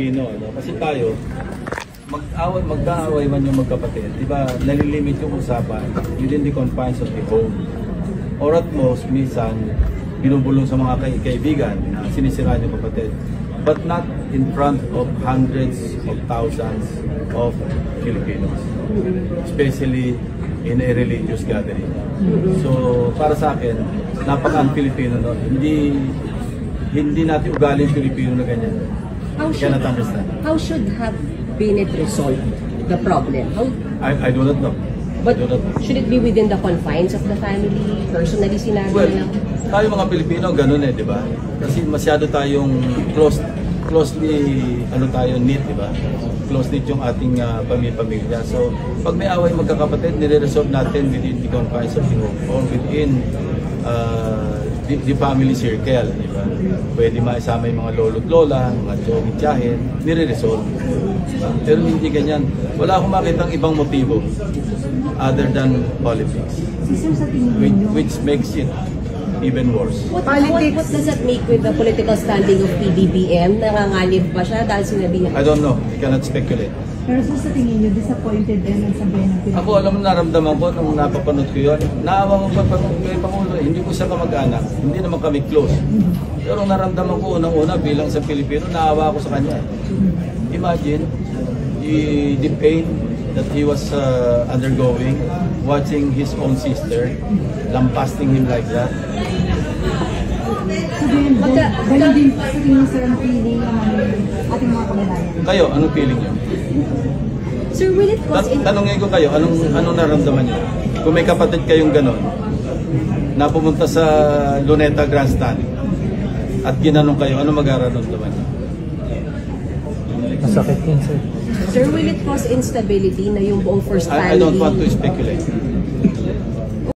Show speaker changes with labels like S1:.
S1: Pino, no? Kasi tayo, magkaaway man yung magkapatid, di ba, nalilimit yung usapan within the confines of the home. Or at most, minsan, binubulong sa mga kaibigan na sinisiraan yung kapatid. But not in front of hundreds of thousands of Filipinos. Especially in a religious gathering. So, para sa akin, napaka-un-Filipino nun. Hindi natin ugali yung Filipino na ganyan.
S2: How should have been it resolved, the problem?
S1: I do not know.
S2: But should it be within the confines of the family? Personally sinabi na lang?
S1: Tayo mga Pilipino, ganun di ba? Kasi masyado tayong closely knit, di ba? Close-knit yung ating pamilya. So, pag may away magkakapatid, nire-resolve natin within the confines of the home or within the family circle, di ba? Pwede maisama yung mga lolo't lola, mga tiyogin-tiyahin, nire-resolve. Pero hindi ganyan. Wala akong makitang ibang motibo other than politics, which makes it even worse.
S2: What does that make with the political standing of PBBM? Nangangalib ba siya dahil sinabihan?
S1: I don't know. I cannot speculate.
S3: Pero sa tingin niyo, disappointed din ang sabihin ng Pilipinas?
S1: Ako, alam mo, naramdaman ko nung napapanood ko yun. Naawa ko kay Pangulo. Hindi ko siya kamag-anak. Hindi naman kami close. Pero naramdaman ko unang-una bilang sa Pilipino, naawa ko sa kanya. Imagine the pain that he was undergoing, watching his own sister, lambasting him like that.
S3: Ganun din sa tingin sir ang feeling ng ating mga kababayan.
S1: Kayo, anong feeling niyo?
S2: Sir, will it cause...
S1: Tanungin ko kayo, anong naramdaman niyo? Kung may kapatid kayong ganon, na pumunta sa Luneta Grandstand at ginanong kayo, ano mag-araramdaman niyo?
S4: Masakit yun, sir.
S2: Sir, will it cause instability na yung buong first family?
S1: I don't want to speculate.